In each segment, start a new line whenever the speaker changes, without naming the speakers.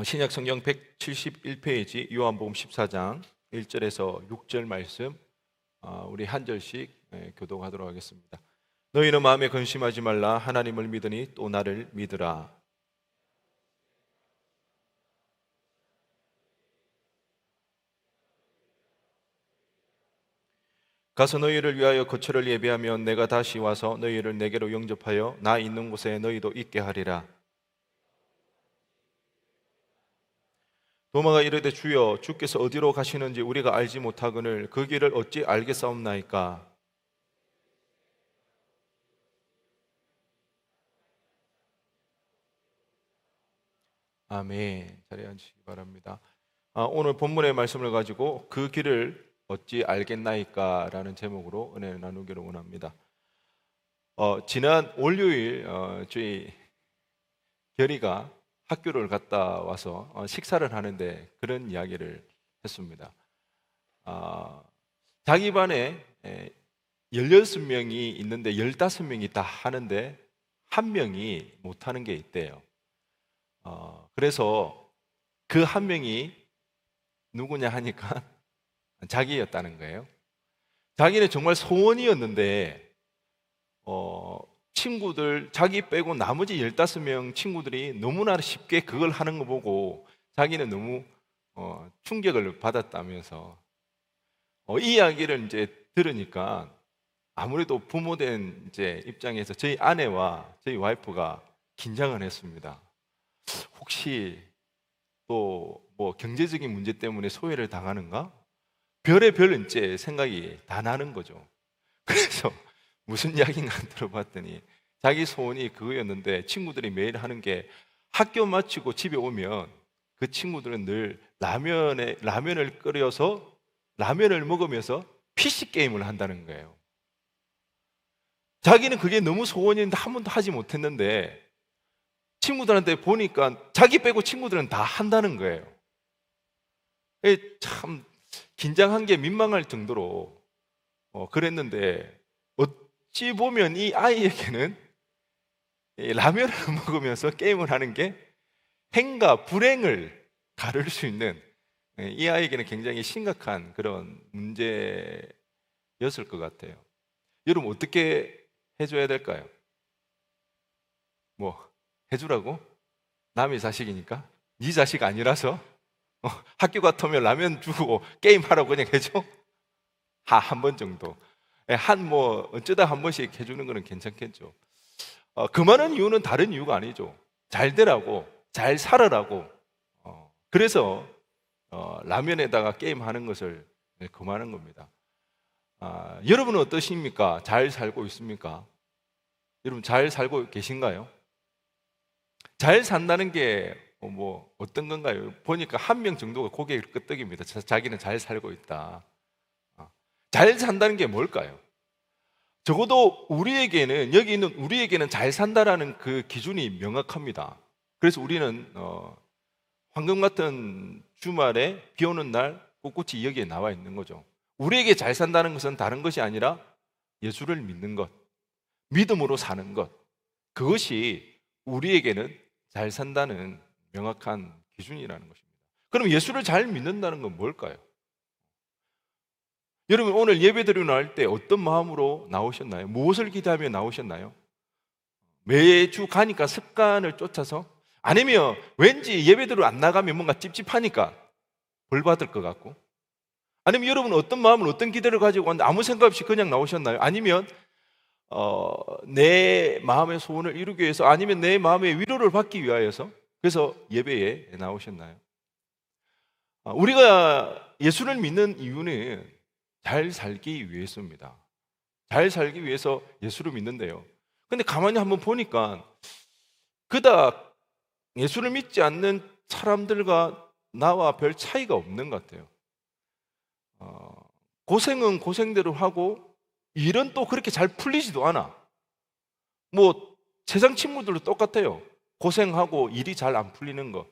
신약 성경 171페이지 요한복음 14장 1절에서 6절 말씀 우리 한 절씩 교독하도록 하겠습니다. 너희는 마음에 근심하지 말라. 하나님을 믿으니 또 나를 믿으라. 가서 너희를 위하여 거처를 예비하면 내가 다시 와서 너희를 내게로 영접하여 나 있는 곳에 너희도 있게 하리라. 도마가 이르되 주여, 주께서 어디로 가시는지 우리가 알지 못하거늘 그 길을 어찌 알겠사옵나이까. 아멘. 자리에 앉으시기 바랍니다. 오늘 본문의 말씀을 가지고 그 길을 어찌 알겠나이까 라는 제목으로 은혜를 나누기를 원합니다. 지난 월요일 저희 결이가 학교를 갔다 와서 식사를 하는데 그런 이야기를 했습니다. 자기 반에 16명이 있는데 15명이 다 하는데 한 명이 못하는 게 있대요. 그래서 그 한 명이 누구냐 하니까 자기였다는 거예요. 자기는 정말 소원이었는데 친구들 자기 빼고 나머지 15명 친구들이 너무나 쉽게 그걸 하는 거 보고 자기는 너무 충격을 받았다면서 이 이야기를 이제 들으니까 아무래도 부모된 이제 입장에서 저희 아내와 저희 와이프가 긴장을 했습니다. 혹시 또 뭐 경제적인 문제 때문에 소외를 당하는가? 별의별 이제 생각이 다 나는 거죠. 그래서 무슨 이야기인가 들어봤더니 자기 소원이 그거였는데 친구들이 매일 하는 게 학교 마치고 집에 오면 그 친구들은 늘 라면을 끓여서 라면을 먹으면서 PC 게임을 한다는 거예요. 자기는 그게 너무 소원이었는데 한 번도 하지 못했는데 친구들한테 보니까 자기 빼고 친구들은 다 한다는 거예요. 참 긴장한 게 민망할 정도로 그랬는데 어찌 보면 이 아이에게는 라면을 먹으면서 게임을 하는 게 행과 불행을 가를 수 있는 이 아이에게는 굉장히 심각한 그런 문제였을 것 같아요. 여러분 어떻게 해줘야 될까요? 뭐 해주라고? 남의 자식이니까? 네 자식 아니라서? 학교 같으면 라면 주고 게임하라고 그냥 해줘? 한 번 정도. 어쩌다 한 번씩 해주는 거는 괜찮겠죠. 그 많은 이유는 다른 이유가 아니죠. 잘 되라고, 잘 살아라고. 그래서 라면에다가 게임하는 것을 그만한 겁니다. 여러분은 어떠십니까? 잘 살고 있습니까? 여러분 잘 살고 계신가요? 잘 산다는 게 뭐 어떤 건가요? 보니까 한 명 정도가 고개를 끄덕입니다. 자기는 잘 살고 있다. 잘 산다는 게 뭘까요? 적어도 우리에게는 여기 있는 우리에게는 잘 산다라는 그 기준이 명확합니다. 그래서 우리는 황금 같은 주말에 비 오는 날 꿋꿋이 여기에 나와 있는 거죠. 우리에게 잘 산다는 것은 다른 것이 아니라 예수를 믿는 것, 믿음으로 사는 것, 그것이 우리에게는 잘 산다는 명확한 기준이라는 것입니다. 그럼 예수를 잘 믿는다는 건 뭘까요? 여러분 오늘 예배드리고 나올 때 어떤 마음으로 나오셨나요? 무엇을 기대하며 나오셨나요? 매주 가니까 습관을 쫓아서? 아니면 왠지 예배드리러 안 나가면 뭔가 찝찝하니까 벌 받을 것 같고? 아니면 여러분은 어떤 마음을 어떤 기대를 가지고 왔는데 아무 생각 없이 그냥 나오셨나요? 아니면 내 마음의 소원을 이루기 위해서, 아니면 내 마음의 위로를 받기 위하여서 그래서 예배에 나오셨나요? 우리가 예수를 믿는 이유는 잘 살기 위해서입니다. 잘 살기 위해서 예수를 믿는데요. 근데 가만히 한번 보니까 그닥 예수를 믿지 않는 사람들과 나와 별 차이가 없는 것 같아요. 고생은 고생대로 하고 일은 또 그렇게 잘 풀리지도 않아. 뭐 세상 친구들도 똑같아요. 고생하고 일이 잘 안 풀리는 것.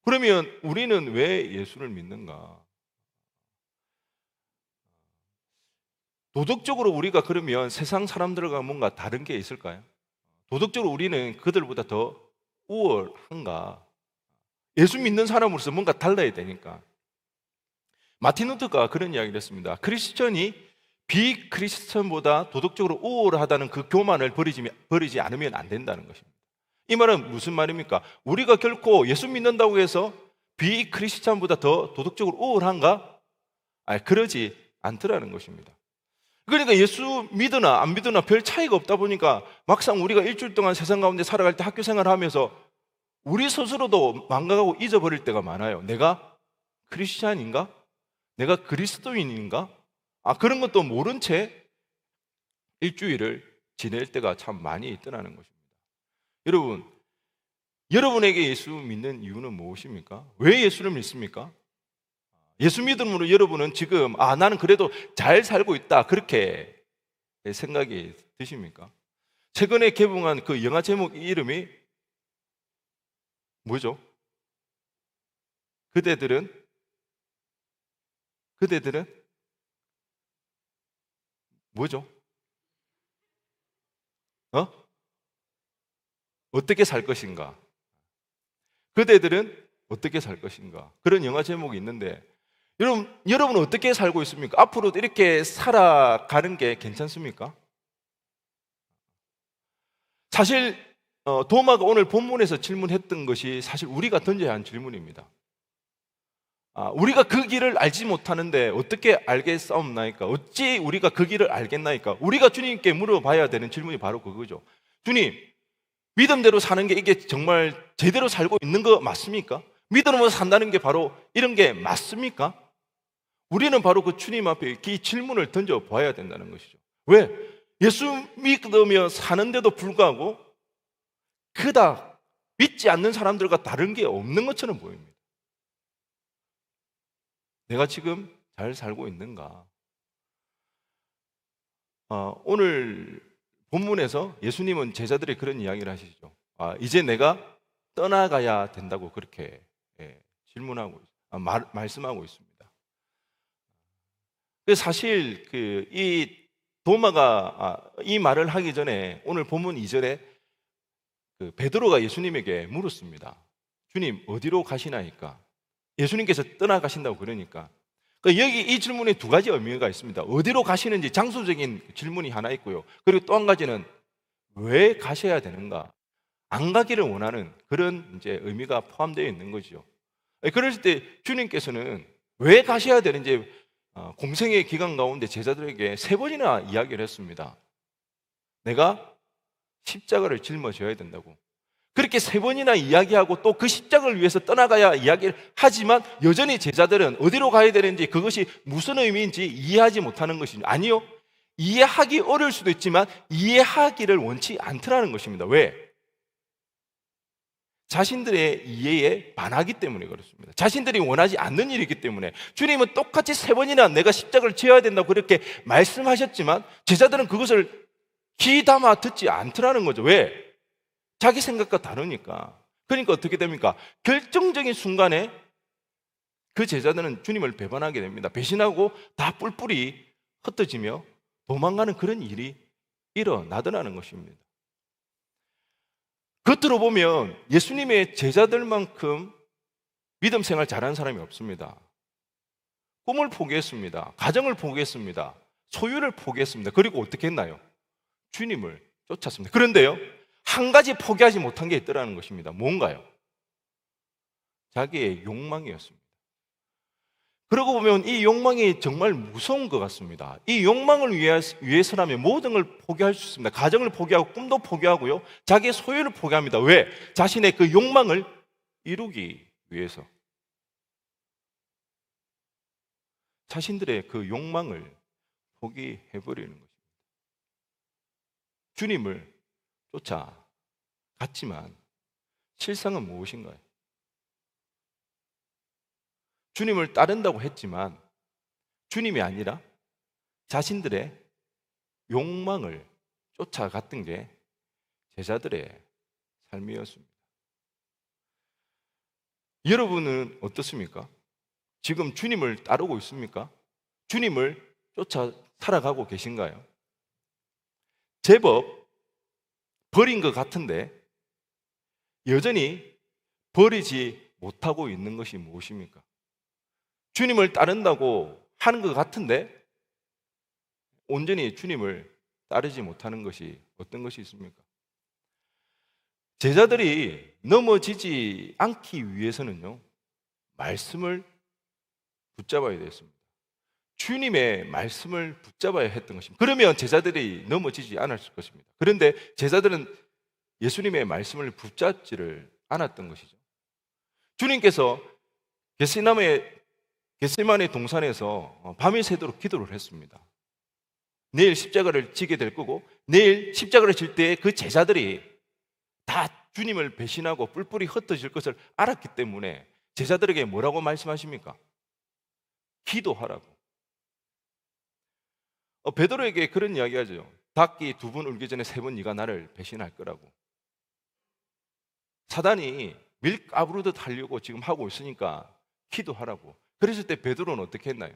그러면 우리는 왜 예수를 믿는가? 도덕적으로 우리가 그러면 세상 사람들과 뭔가 다른 게 있을까요? 도덕적으로 우리는 그들보다 더 우월한가? 예수 믿는 사람으로서 뭔가 달라야 되니까. 마틴 루터가 그런 이야기를 했습니다. 크리스천이 비크리스천보다 도덕적으로 우월하다는 그 교만을 버리지 않으면 안 된다는 것입니다. 이 말은 무슨 말입니까? 우리가 결코 예수 믿는다고 해서 비크리스천보다 더 도덕적으로 우월한가? 그러지 않더라는 것입니다. 그러니까 예수 믿으나 안 믿으나 별 차이가 없다 보니까 막상 우리가 일주일 동안 세상 가운데 살아갈 때 학교 생활하면서 우리 스스로도 망각하고 잊어버릴 때가 많아요. 내가 크리스찬인가? 내가 그리스도인인가? 그런 것도 모른 채 일주일을 지낼 때가 참 많이 있더라는 것입니다. 여러분, 여러분에게 예수 믿는 이유는 무엇입니까? 왜 예수를 믿습니까? 예수 믿음으로 여러분은 지금 나는 그래도 잘 살고 있다 그렇게 생각이 드십니까? 최근에 개봉한 그 영화 제목 이름이 뭐죠? 그대들은 뭐죠? 어떻게 살 것인가? 그대들은 어떻게 살 것인가? 그런 영화 제목이 있는데 여러분 어떻게 살고 있습니까? 앞으로도 이렇게 살아가는 게 괜찮습니까? 사실 도마가 오늘 본문에서 질문했던 것이 사실 우리가 던져야 하는 질문입니다. 우리가 그 길을 알지 못하는데 어떻게 알겠사옵나이까? 어찌 우리가 그 길을 알겠나이까? 우리가 주님께 물어봐야 되는 질문이 바로 그거죠. 주님, 믿음대로 사는 게 이게 정말 제대로 살고 있는 거 맞습니까? 믿음으로 산다는 게 바로 이런 게 맞습니까? 우리는 바로 그 주님 앞에 이 질문을 던져봐야 된다는 것이죠. 왜? 예수 믿으며 사는데도 불구하고 그닥 믿지 않는 사람들과 다른 게 없는 것처럼 보입니다. 내가 지금 잘 살고 있는가? 오늘 본문에서 예수님은 제자들의 그런 이야기를 하시죠. 이제 내가 떠나가야 된다고 그렇게 질문하고 말씀하고 있습니다. 사실 이 도마가 이 말을 하기 전에 오늘 본문 2절에 베드로가 예수님에게 물었습니다. 주님 어디로 가시나이까? 예수님께서 떠나가신다고 그러니까 여기 이 질문에 두 가지 의미가 있습니다. 어디로 가시는지 장소적인 질문이 하나 있고요. 그리고 또 한 가지는 왜 가셔야 되는가? 안 가기를 원하는 그런 이제 의미가 포함되어 있는 거죠. 그럴 때 주님께서는 왜 가셔야 되는지 공생의 기간 가운데 제자들에게 3번이나 이야기를 했습니다. 내가 십자가를 짊어져야 된다고. 그렇게 3번이나 이야기하고 또 그 십자가를 위해서 떠나가야 이야기를 하지만 여전히 제자들은 어디로 가야 되는지 그것이 무슨 의미인지 이해하지 못하는 것이죠. 아니요. 이해하기 어려울 수도 있지만 이해하기를 원치 않더라는 것입니다. 왜? 자신들의 이해에 반하기 때문에 그렇습니다. 자신들이 원하지 않는 일이기 때문에 주님은 똑같이 3번이나 내가 십자가를 져야 된다고 그렇게 말씀하셨지만 제자들은 그것을 귀담아 듣지 않더라는 거죠. 왜? 자기 생각과 다르니까. 그러니까 어떻게 됩니까? 결정적인 순간에 그 제자들은 주님을 배반하게 됩니다. 배신하고 다 뿔뿔이 흩어지며 도망가는 그런 일이 일어나더라는 것입니다. 겉으로 보면 예수님의 제자들만큼 믿음 생활 잘하는 사람이 없습니다. 꿈을 포기했습니다. 가정을 포기했습니다. 소유를 포기했습니다. 그리고 어떻게 했나요? 주님을 쫓았습니다. 그런데요, 한 가지 포기하지 못한 게 있더라는 것입니다. 뭔가요? 자기의 욕망이었습니다. 그러고 보면 이 욕망이 정말 무서운 것 같습니다. 이 욕망을 위해서라면 모든 걸 포기할 수 있습니다. 가정을 포기하고 꿈도 포기하고요. 자기의 소유를 포기합니다. 왜? 자신의 그 욕망을 이루기 위해서. 자신들의 그 욕망을 포기해버리는 것입니다. 주님을 쫓아갔지만 실상은 무엇인가요? 주님을 따른다고 했지만 주님이 아니라 자신들의 욕망을 쫓아갔던 게 제자들의 삶이었습니다. 여러분은 어떻습니까? 지금 주님을 따르고 있습니까? 주님을 쫓아 살아가고 계신가요? 제법 버린 것 같은데 여전히 버리지 못하고 있는 것이 무엇입니까? 주님을 따른다고 하는 것 같은데 온전히 주님을 따르지 못하는 것이 어떤 것이 있습니까? 제자들이 넘어지지 않기 위해서는요, 말씀을 붙잡아야 됐습니다. 주님의 말씀을 붙잡아야 했던 것입니다. 그러면 제자들이 넘어지지 않았을 것입니다. 그런데 제자들은 예수님의 말씀을 붙잡지를 않았던 것이죠. 주님께서 겟세마네 동산에서 밤이 새도록 기도를 했습니다. 내일 십자가를 지게 될 거고, 내일 십자가를 질 때 그 제자들이 다 주님을 배신하고 뿔뿔이 흩어질 것을 알았기 때문에 제자들에게 뭐라고 말씀하십니까? 기도하라고. 베드로에게 그런 이야기 하죠. 닭이 2번 울기 전에 3번 네가 나를 배신할 거라고. 사단이 밀가부르듯 하려고 지금 하고 있으니까 기도하라고. 그랬을 때 베드로는 어떻게 했나요?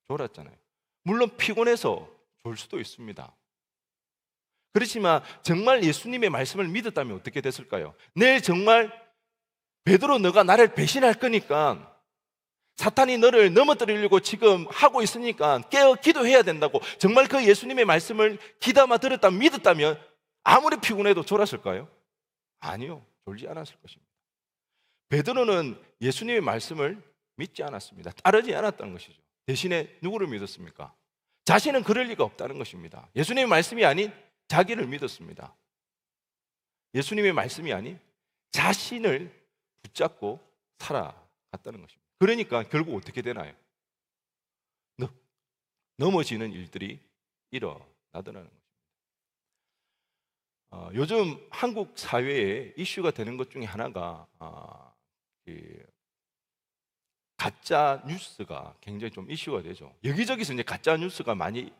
졸았잖아요. 물론 피곤해서 졸 수도 있습니다. 그렇지만 정말 예수님의 말씀을 믿었다면 어떻게 됐을까요? 내일 정말 베드로 너가 나를 배신할 거니까 사탄이 너를 넘어뜨리려고 지금 하고 있으니까 깨어 기도해야 된다고 정말 그 예수님의 말씀을 귀담아 들었다면 믿었다면 아무리 피곤해도 졸았을까요? 아니요, 졸지 않았을 것입니다. 베드로는 예수님의 말씀을 믿지 않았습니다. 따르지 않았다는 것이죠. 대신에 누구를 믿었습니까? 자신은 그럴 리가 없다는 것입니다. 예수님의 말씀이 아닌 자기를 믿었습니다. 예수님의 말씀이 아닌 자신을 붙잡고 살아갔다는 것입니다. 그러니까 결국 어떻게 되나요? 넘어지는 일들이 일어나더라는 것입니다. 요즘 한국 사회에 이슈가 되는 것 중에 하나가 가짜 뉴스가 굉장히 좀 이슈가 되죠. 여기저기서 이제 가짜 뉴스가 많이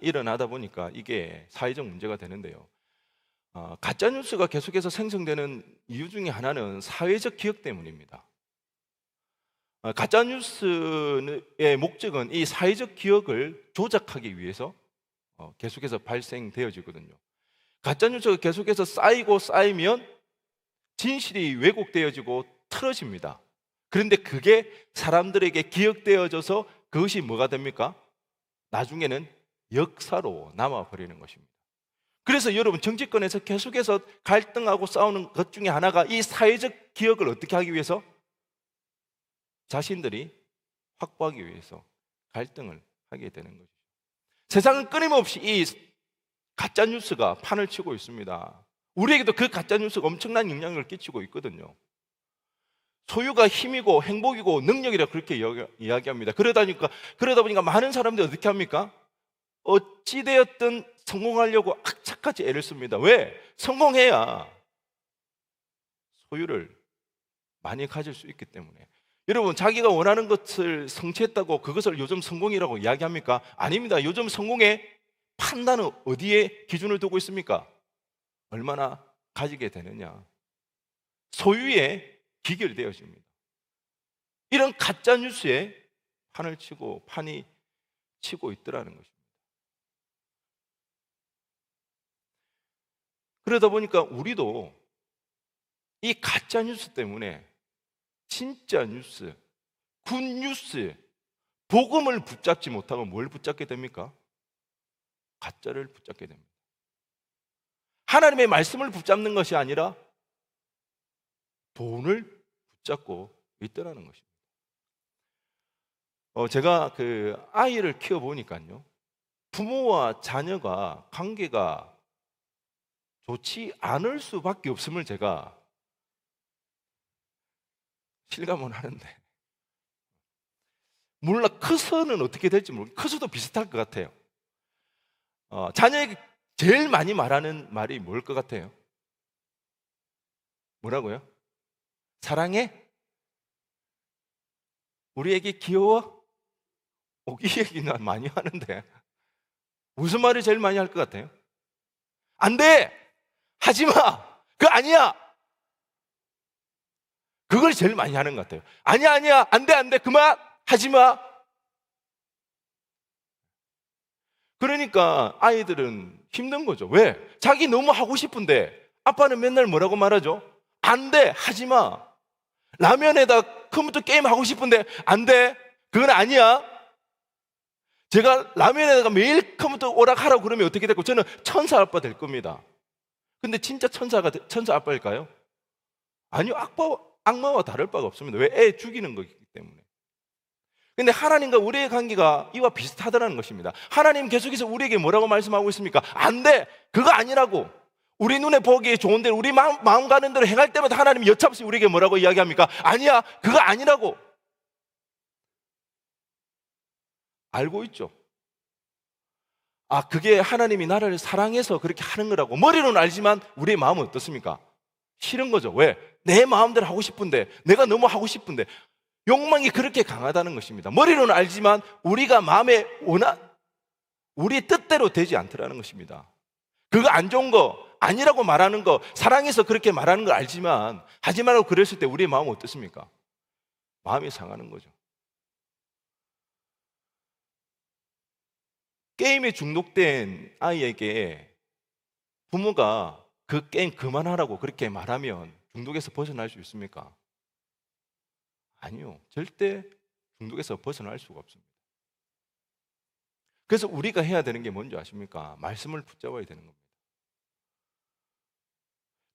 일어나다 보니까 이게 사회적 문제가 되는데요. 가짜 뉴스가 계속해서 생성되는 이유 중에 하나는 사회적 기억 때문입니다. 가짜 뉴스의 목적은 이 사회적 기억을 조작하기 위해서 계속해서 발생되어지거든요. 가짜 뉴스가 계속해서 쌓이고 쌓이면 진실이 왜곡되어지고 틀어집니다. 그런데 그게 사람들에게 기억되어져서 그것이 뭐가 됩니까? 나중에는 역사로 남아버리는 것입니다. 그래서 여러분 정치권에서 계속해서 갈등하고 싸우는 것 중에 하나가 이 사회적 기억을 어떻게 하기 위해서? 자신들이 확보하기 위해서 갈등을 하게 되는 거죠. 세상은 끊임없이 이 가짜 뉴스가 판을 치고 있습니다. 우리에게도 그 가짜 뉴스가 엄청난 영향을 끼치고 있거든요. 소유가 힘이고 행복이고 능력이라 그렇게 이야기합니다. 그러다 보니까 많은 사람들이 어떻게 합니까? 어찌되었든 성공하려고 악착같이 애를 씁니다. 왜? 성공해야 소유를 많이 가질 수 있기 때문에. 여러분, 자기가 원하는 것을 성취했다고 그것을 요즘 성공이라고 이야기합니까? 아닙니다. 요즘 성공의 판단은 어디에 기준을 두고 있습니까? 얼마나 가지게 되느냐. 소유에 기결되어집니다. 이런 가짜 뉴스에 판이 치고 있더라는 것입니다. 그러다 보니까 우리도 이 가짜 뉴스 때문에 진짜 뉴스, 굿뉴스, 복음을 붙잡지 못하고 뭘 붙잡게 됩니까? 가짜를 붙잡게 됩니다. 하나님의 말씀을 붙잡는 것이 아니라 돈을 붙잡고 있더라는 것입니다. 제가 그 아이를 키워보니까요, 부모와 자녀가 관계가 좋지 않을 수밖에 없음을 제가 실감은 하는데, 몰라 커서는 어떻게 될지 모르겠어요. 커서도 비슷할 것 같아요. 자녀에게 제일 많이 말하는 말이 뭘 것 같아요? 뭐라고요? 사랑해? 우리 애기 귀여워? 이 얘기는 많이 하는데 무슨 말을 제일 많이 할 것 같아요? 안 돼! 하지 마! 그거 아니야! 그걸 제일 많이 하는 것 같아요. 아니야, 안 돼, 그만! 하지 마! 그러니까 아이들은 힘든 거죠. 왜? 자기 너무 하고 싶은데 아빠는 맨날 뭐라고 말하죠? 안 돼, 하지 마. 라면에다 컴퓨터 게임 하고 싶은데 안 돼, 그건 아니야. 제가 라면에다가 매일 컴퓨터 오락하라고 그러면 어떻게 될까요? 저는 천사 아빠 될 겁니다. 근데 진짜 천사 아빠일까요? 아니요, 악마와 다를 바가 없습니다. 왜? 애 죽이는 거기 때문에. 근데 하나님과 우리의 관계가 이와 비슷하다는 것입니다. 하나님 계속해서 우리에게 뭐라고 말씀하고 있습니까? 안 돼! 그거 아니라고! 우리 눈에 보기에 좋은데 우리 마음 가는 대로 행할 때마다 하나님이 여차없이 우리에게 뭐라고 이야기합니까? 아니야! 그거 아니라고! 알고 있죠? 그게 하나님이 나를 사랑해서 그렇게 하는 거라고 머리로는 알지만 우리의 마음은 어떻습니까? 싫은 거죠. 왜? 내 마음대로 하고 싶은데, 내가 너무 하고 싶은데, 욕망이 그렇게 강하다는 것입니다. 머리로는 알지만 우리가 마음에 우리의 뜻대로 되지 않더라는 것입니다. 그거 안 좋은 거 아니라고 말하는 거, 사랑해서 그렇게 말하는 걸 알지만 하지 말라고 그랬을 때 우리의 마음은 어떻습니까? 마음이 상하는 거죠. 게임에 중독된 아이에게 부모가 그 게임 그만하라고 그렇게 말하면 중독에서 벗어날 수 있습니까? 아니요. 절대 중독에서 벗어날 수가 없습니다. 그래서 우리가 해야 되는 게 뭔지 아십니까? 말씀을 붙잡아야 되는 겁니다.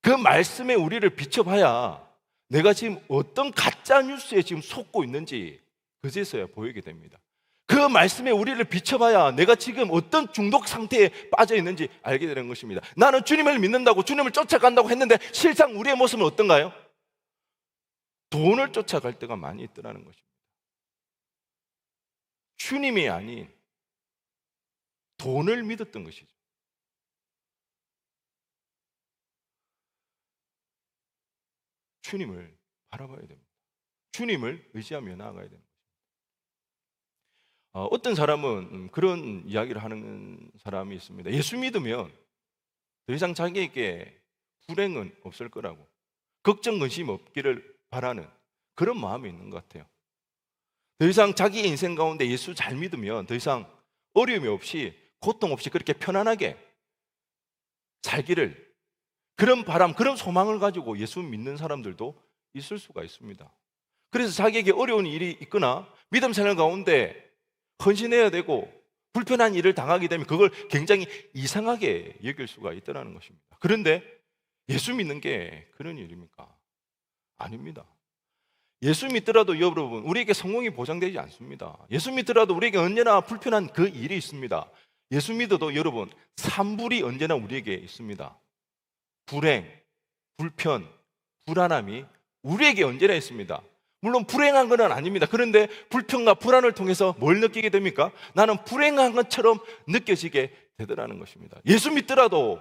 그 말씀에 우리를 비춰봐야 내가 지금 어떤 가짜 뉴스에 지금 속고 있는지 그제서야 보이게 됩니다. 그 말씀에 우리를 비춰봐야 내가 지금 어떤 중독 상태에 빠져 있는지 알게 되는 것입니다. 나는 주님을 믿는다고, 주님을 쫓아간다고 했는데 실상 우리의 모습은 어떤가요? 돈을 쫓아갈 때가 많이 있더라는 것입니다. 주님이 아닌 돈을 믿었던 것이죠. 주님을 바라봐야 됩니다. 주님을 의지하며 나아가야 됩니다. 어떤 사람은 그런 이야기를 하는 사람이 있습니다. 예수 믿으면 더 이상 자기에게 불행은 없을 거라고, 걱정 근심 없기를 바라는 그런 마음이 있는 것 같아요. 더 이상 자기 인생 가운데 예수 잘 믿으면 더 이상 어려움이 없이, 고통 없이 그렇게 편안하게 살기를, 그런 바람, 그런 소망을 가지고 예수 믿는 사람들도 있을 수가 있습니다. 그래서 자기에게 어려운 일이 있거나 믿음 생활 가운데 헌신해야 되고 불편한 일을 당하게 되면 그걸 굉장히 이상하게 여길 수가 있다는 것입니다. 그런데 예수 믿는 게 그런 일입니까? 아닙니다. 예수 믿더라도 여러분, 우리에게 성공이 보장되지 않습니다. 예수 믿더라도 우리에게 언제나 불편한 그 일이 있습니다. 예수 믿어도 여러분, 산불이 언제나 우리에게 있습니다. 불행, 불편, 불안함이 우리에게 언제나 있습니다. 물론 불행한 건 아닙니다. 그런데 불편과 불안을 통해서 뭘 느끼게 됩니까? 나는 불행한 것처럼 느껴지게 되더라는 것입니다. 예수 믿더라도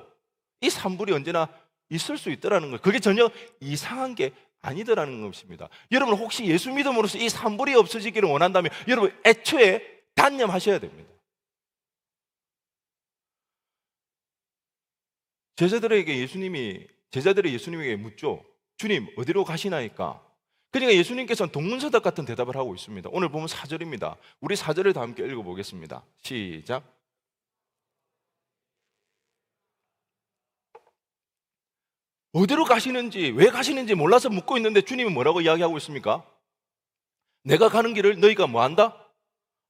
이 산불이 언제나 있을 수 있더라는 거예요. 그게 전혀 이상한 게 아니더라는 것입니다. 여러분, 혹시 예수 믿음으로써 이 산불이 없어지기를 원한다면 여러분, 애초에 단념하셔야 됩니다. 제자들이 예수님에게 묻죠. 주님, 어디로 가시나이까? 그러니까 예수님께서는 동문서답 같은 대답을 하고 있습니다. 오늘 보면 4절입니다. 우리 4절을 다 함께 읽어보겠습니다. 시작. 어디로 가시는지, 왜 가시는지 몰라서 묻고 있는데 주님은 뭐라고 이야기하고 있습니까? 내가 가는 길을 너희가 뭐한다?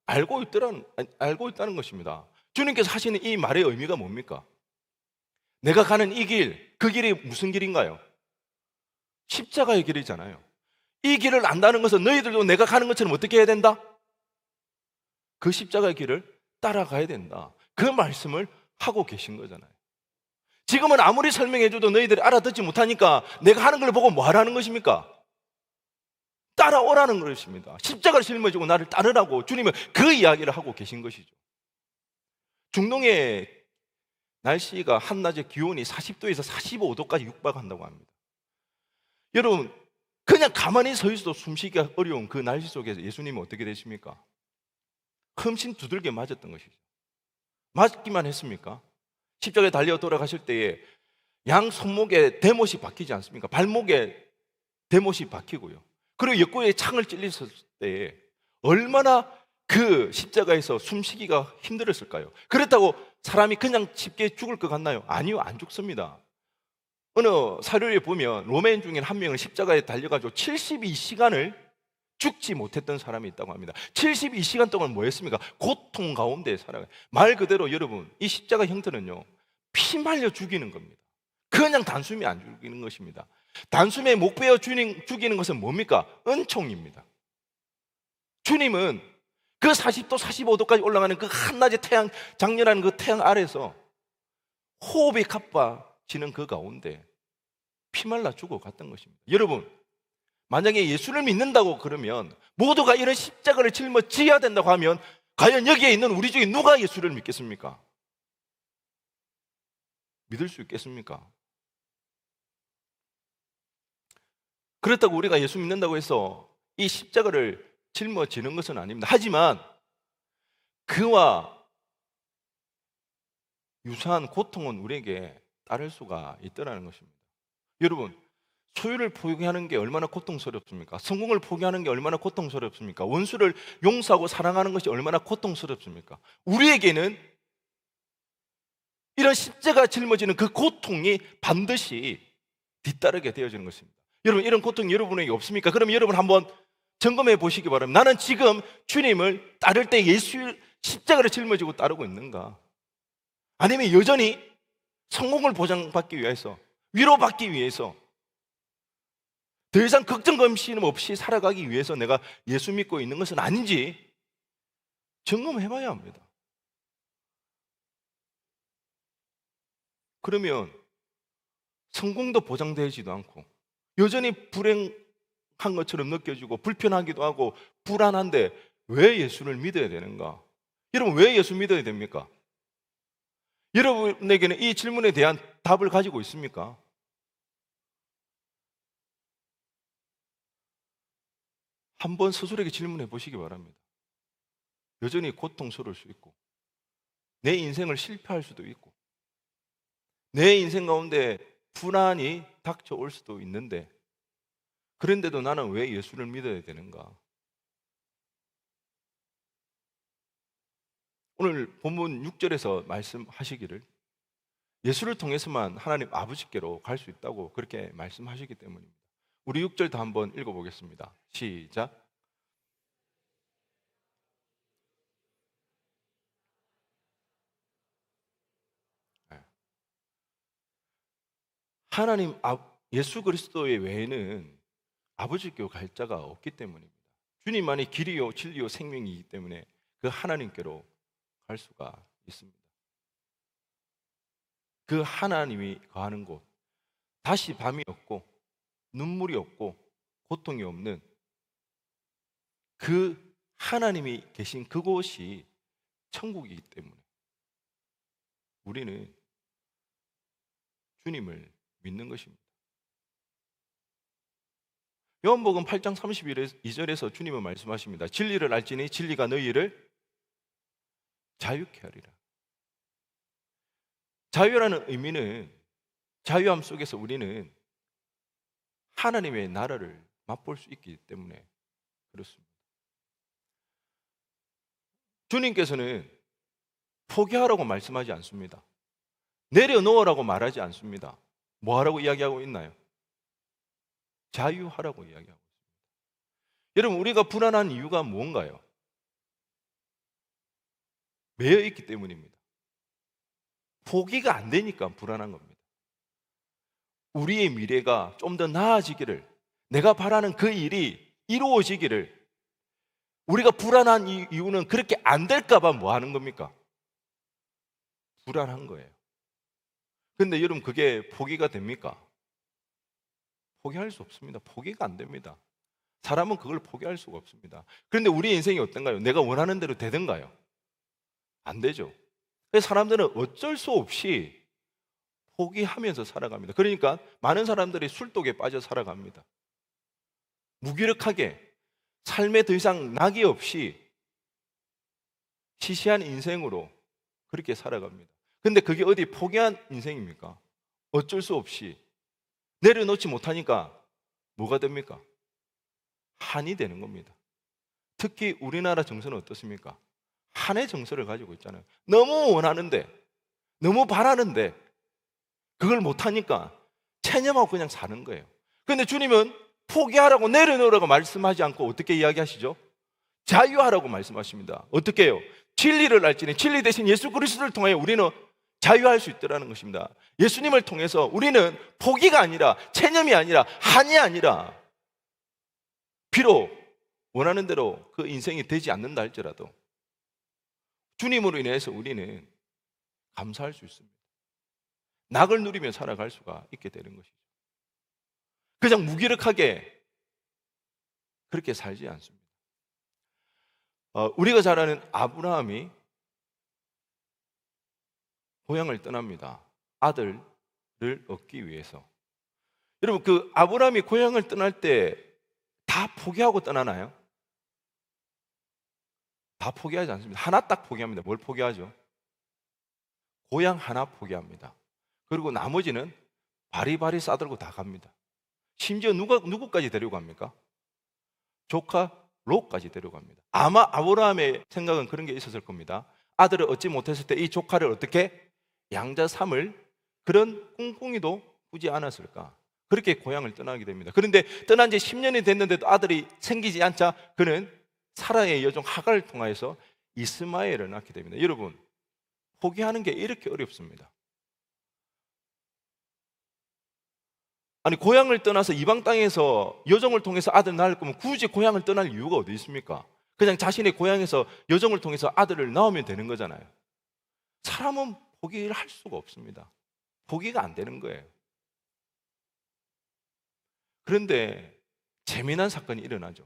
알고 있다는 것입니다. 주님께서 하시는 이 말의 의미가 뭡니까? 내가 가는 이 길, 그 길이 무슨 길인가요? 십자가의 길이잖아요. 이 길을 안다는 것은 너희들도 내가 가는 것처럼 어떻게 해야 된다? 그 십자가의 길을 따라가야 된다. 그 말씀을 하고 계신 거잖아요. 지금은 아무리 설명해줘도 너희들이 알아듣지 못하니까 내가 하는 걸 보고 뭐 하라는 것입니까? 따라오라는 것입니다. 십자가를 짊어지고 나를 따르라고 주님은 그 이야기를 하고 계신 것이죠. 중동의 날씨가 한낮에 기온이 40도에서 45도까지 육박한다고 합니다. 여러분, 그냥 가만히 서 있어도 숨쉬기가 어려운 그 날씨 속에서 예수님은 어떻게 되십니까? 흠씬 두들겨 맞았던 것이죠. 맞기만 했습니까? 십자가에 달려 돌아가실 때에 양 손목에 대못이 박히지 않습니까? 발목에 대못이 박히고요. 그리고 옆구리에 창을 찔렸을 때에 얼마나 그 십자가에서 숨쉬기가 힘들었을까요? 그렇다고 사람이 그냥 쉽게 죽을 것 같나요? 아니요, 안 죽습니다. 어느 사료에 보면 로마인 중에 한 명은 십자가에 달려가지고 72시간을 죽지 못했던 사람이 있다고 합니다. 72시간 동안 뭐 했습니까? 고통 가운데 살아가요. 말 그대로 여러분, 이 십자가 형태는요, 피 말려 죽이는 겁니다. 그냥 단숨에 안 죽이는 것입니다. 단숨에 목 베어 죽이는 것은 뭡니까? 은총입니다. 주님은 그 40도, 45도까지 올라가는 그 한낮의 태양, 장렬한 그 태양 아래서 호흡이 가빠지는 그 가운데 피말라 죽어갔던 것입니다. 여러분, 만약에 예수를 믿는다고 그러면 모두가 이런 십자가를 짊어져야 된다고 하면 과연 여기에 있는 우리 중에 누가 예수를 믿겠습니까? 믿을 수 있겠습니까? 그렇다고 우리가 예수 믿는다고 해서 이 십자가를 짊어지는 것은 아닙니다. 하지만 그와 유사한 고통은 우리에게 따를 수가 있다는 것입니다. 여러분, 소유를 포기하는 게 얼마나 고통스럽습니까? 성공을 포기하는 게 얼마나 고통스럽습니까? 원수를 용서하고 사랑하는 것이 얼마나 고통스럽습니까? 우리에게는 이런 십자가 짊어지는 그 고통이 반드시 뒤따르게 되어지는 것입니다. 여러분, 이런 고통이 여러분에게 없습니까? 그럼 여러분 한번 점검해 보시기 바랍니다. 나는 지금 주님을 따를 때 예수 십자가를 짊어지고 따르고 있는가? 아니면 여전히 성공을 보장받기 위해서, 위로받기 위해서, 더 이상 걱정 검심 없이 살아가기 위해서 내가 예수 믿고 있는 것은 아닌지 점검해 봐야 합니다. 그러면 성공도 보장되지도 않고 여전히 불행한 것처럼 느껴지고 불편하기도 하고 불안한데 왜 예수를 믿어야 되는가? 여러분, 왜 예수 믿어야 됩니까? 여러분에게는 이 질문에 대한 답을 가지고 있습니까? 한번 스스로에게 질문해 보시기 바랍니다. 여전히 고통스러울 수 있고 내 인생을 실패할 수도 있고 내 인생 가운데 불안이 닥쳐올 수도 있는데 그런데도 나는 왜 예수를 믿어야 되는가? 오늘 본문 6절에서 말씀하시기를 예수를 통해서만 하나님 아버지께로 갈 수 있다고 그렇게 말씀하시기 때문입니다. 우리 6절 다 한번 읽어보겠습니다. 시작. 하나님 예수 그리스도의 외에는 아버지께로 갈 자가 없기 때문입니다. 주님만이 길이요 진리요 생명이기 때문에 그 하나님께로 갈 수가 있습니다. 그 하나님이 거하는 곳, 다시 밤이 없고 눈물이 없고 고통이 없는 그 하나님이 계신 그곳이 천국이기 때문에 우리는 주님을 믿는 것입니다. 요한복음 8장 32절에서 주님은 말씀하십니다. 진리를 알지니 진리가 너희를 자유케 하리라. 자유라는 의미는 자유함 속에서 우리는 하나님의 나라를 맛볼 수 있기 때문에 그렇습니다. 주님께서는 포기하라고 말씀하지 않습니다. 내려놓으라고 말하지 않습니다. 뭐 하라고 이야기하고 있나요? 자유하라고 이야기하고 있습니다. 여러분, 우리가 불안한 이유가 무언가요? 매여 있기 때문입니다. 포기가 안 되니까 불안한 겁니다. 우리의 미래가 좀 더 나아지기를, 내가 바라는 그 일이 이루어지기를, 우리가 불안한 이유는 그렇게 안 될까 봐 뭐 하는 겁니까? 불안한 거예요. 그런데 여러분, 그게 포기가 됩니까? 포기할 수 없습니다. 포기가 안 됩니다. 사람은 그걸 포기할 수가 없습니다. 그런데 우리 인생이 어떤가요? 내가 원하는 대로 되던가요? 안 되죠. 그래서 사람들은 어쩔 수 없이 포기하면서 살아갑니다. 그러니까 많은 사람들이 술독에 빠져 살아갑니다. 무기력하게 삶에 더 이상 낙이 없이 시시한 인생으로 그렇게 살아갑니다. 근데 그게 어디 포기한 인생입니까? 어쩔 수 없이 내려놓지 못하니까 뭐가 됩니까? 한이 되는 겁니다. 특히 우리나라 정서는 어떻습니까? 한의 정서를 가지고 있잖아요. 너무 원하는데, 너무 바라는데 그걸 못하니까 체념하고 그냥 사는 거예요. 그런데 주님은 포기하라고 내려놓으라고 말씀하지 않고 어떻게 이야기하시죠? 자유하라고 말씀하십니다. 어떻게 해요? 진리를 알지니 진리 대신 예수 그리스도를 통하여 우리는 자유할 수 있다는 것입니다. 예수님을 통해서 우리는 포기가 아니라, 체념이 아니라, 한이 아니라, 비록 원하는 대로 그 인생이 되지 않는다 할지라도 주님으로 인해서 우리는 감사할 수 있습니다. 낙을 누리며 살아갈 수가 있게 되는 것이죠. 그냥 무기력하게 그렇게 살지 않습니다. 우리가 잘 아는 아브라함이 고향을 떠납니다. 아들을 얻기 위해서. 여러분, 그 아브라함이 고향을 떠날 때 다 포기하고 떠나나요? 다 포기하지 않습니다. 하나 딱 포기합니다. 뭘 포기하죠? 고향 하나 포기합니다. 그리고 나머지는 바리바리 싸들고 다 갑니다. 심지어 누구까지 데려갑니까? 조카 롯까지 데려갑니다. 아마 아브라함의 생각은 그런 게 있었을 겁니다. 아들을 얻지 못했을 때 이 조카를 어떻게 양자 삼을 그런 꿍꿍이도 꾸지 않았을까? 그렇게 고향을 떠나게 됩니다. 그런데 떠난 지 10년이 됐는데도 아들이 생기지 않자 그는 사라의 여종 하갈을 통하여서 이스마엘을 낳게 됩니다. 여러분, 포기하는 게 이렇게 어렵습니다. 아니, 고향을 떠나서 이방 땅에서 여종을 통해서 아들을 낳을 거면 굳이 고향을 떠날 이유가 어디 있습니까? 그냥 자신의 고향에서 여종을 통해서 아들을 낳으면 되는 거잖아요. 사람은 포기를 할 수가 없습니다. 포기가 안 되는 거예요. 그런데 재미난 사건이 일어나죠.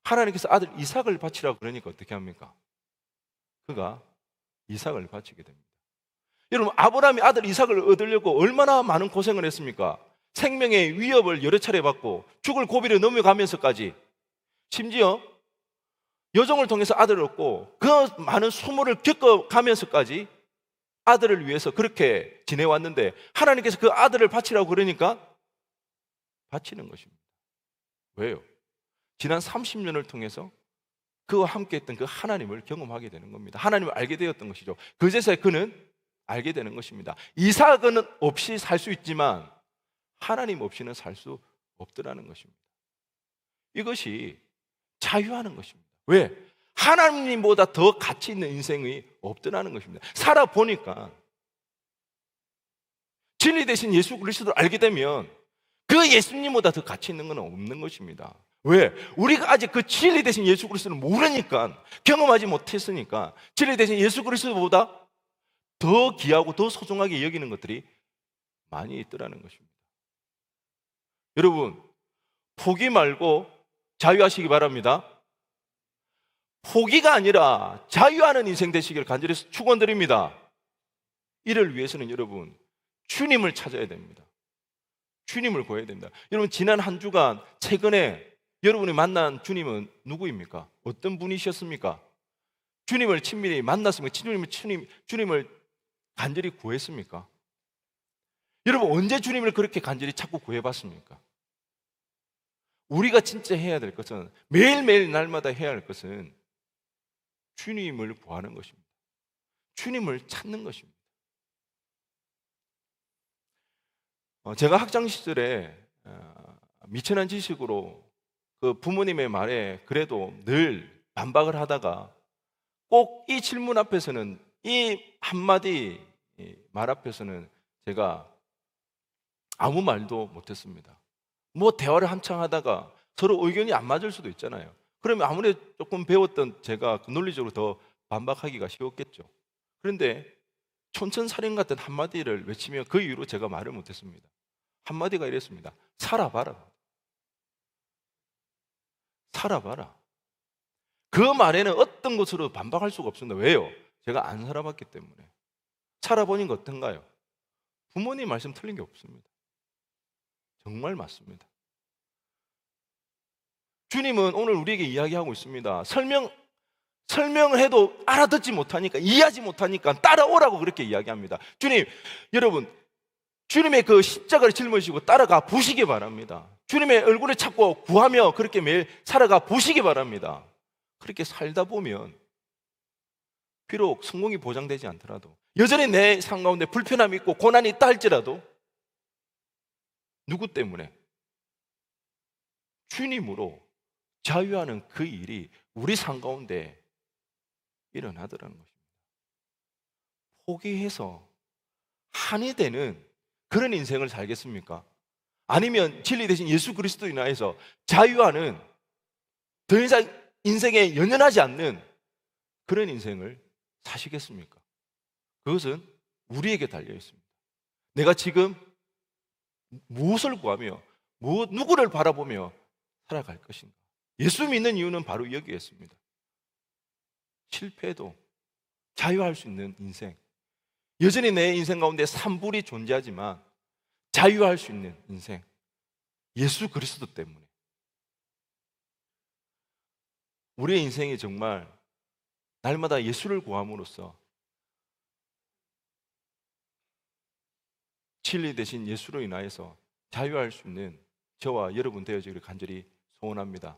하나님께서 아들 이삭을 바치라고 그러니까 어떻게 합니까? 그가 이삭을 바치게 됩니다. 여러분, 아브라함이 아들 이삭을 얻으려고 얼마나 많은 고생을 했습니까? 생명의 위협을 여러 차례 받고 죽을 고비를 넘어가면서까지, 심지어 여종을 통해서 아들을 얻고 그 많은 수모를 겪어가면서까지 아들을 위해서 그렇게 지내왔는데 하나님께서 그 아들을 바치라고 그러니까 바치는 것입니다. 왜요? 지난 30년을 통해서 그와 함께 했던 그 하나님을 경험하게 되는 겁니다. 하나님을 알게 되었던 것이죠. 그제서야 그는 알게 되는 것입니다. 이삭은 없이 살 수 있지만 하나님 없이는 살 수 없더라는 것입니다. 이것이 자유하는 것입니다. 왜? 하나님보다 더 가치 있는 인생이 없더라는 것입니다. 살아보니까 진리 대신 예수 그리스도를 알게 되면 그 예수님보다 더 가치 있는 건 없는 것입니다. 왜? 우리가 아직 그 진리 대신 예수 그리스도를 모르니까, 경험하지 못했으니까 진리 대신 예수 그리스도보다 더 귀하고 더 소중하게 여기는 것들이 많이 있더라는 것입니다. 여러분, 포기 말고 자유하시기 바랍니다. 포기가 아니라 자유하는 인생 되시기를 간절히 축원드립니다. 이를 위해서는 여러분, 주님을 찾아야 됩니다. 주님을 구해야 됩니다. 여러분, 지난 한 주간 최근에 여러분이 만난 주님은 누구입니까? 어떤 분이셨습니까? 주님을 친밀히 만났습니까? 주님을 간절히 구했습니까? 여러분, 언제 주님을 그렇게 간절히 찾고 구해봤습니까? 우리가 진짜 해야 될 것은, 매일매일 날마다 해야 할 것은 주님을 구하는 것입니다. 주님을 찾는 것입니다. 제가 학창 시절에 미천한 지식으로 그 부모님의 말에 그래도 늘 반박을 하다가 꼭 이 질문 앞에서는, 이 한마디 말 앞에서는 제가 아무 말도 못했습니다. 뭐 대화를 한창 하다가 서로 의견이 안 맞을 수도 있잖아요. 그러면 아무래도 조금 배웠던 제가 논리적으로 더 반박하기가 쉬웠겠죠. 그런데 촌천살인 같은 한마디를 외치며 그 이후로 제가 말을 못했습니다. 한마디가 이랬습니다. 살아봐라. 살아봐라. 그 말에는 어떤 것으로 반박할 수가 없습니다. 왜요? 제가 안 살아봤기 때문에. 살아보니까 어떤가요? 부모님 말씀 틀린 게 없습니다. 정말 맞습니다. 주님은 오늘 우리에게 이야기하고 있습니다. 설명을 해도 알아듣지 못하니까, 이해하지 못하니까 따라오라고 그렇게 이야기합니다. 주님, 여러분, 주님의 그 십자가를 짊어지고 따라가 보시기 바랍니다. 주님의 얼굴을 찾고 구하며 그렇게 매일 살아가 보시기 바랍니다. 그렇게 살다 보면 비록 성공이 보장되지 않더라도, 여전히 내 삶 가운데 불편함이 있고 고난이 있다 할지라도 누구 때문에? 주님으로 자유하는 그 일이 우리 삶 가운데 일어나더라는 것입니다. 포기해서 한이 되는 그런 인생을 살겠습니까? 아니면 진리 대신 예수 그리스도 인하여서 자유하는, 더 이상 인생에 연연하지 않는 그런 인생을 사시겠습니까? 그것은 우리에게 달려 있습니다. 내가 지금 무엇을 구하며 누구를 바라보며 살아갈 것인가? 예수 믿는 이유는 바로 여기에 있습니다. 실패해도 자유할 수 있는 인생, 여전히 내 인생 가운데 산불이 존재하지만 자유할 수 있는 인생, 예수 그리스도 때문에. 우리의 인생이 정말 날마다 예수를 구함으로써 진리 대신 예수로 인하여서 자유할 수 있는 저와 여러분 되어지기를 간절히 소원합니다.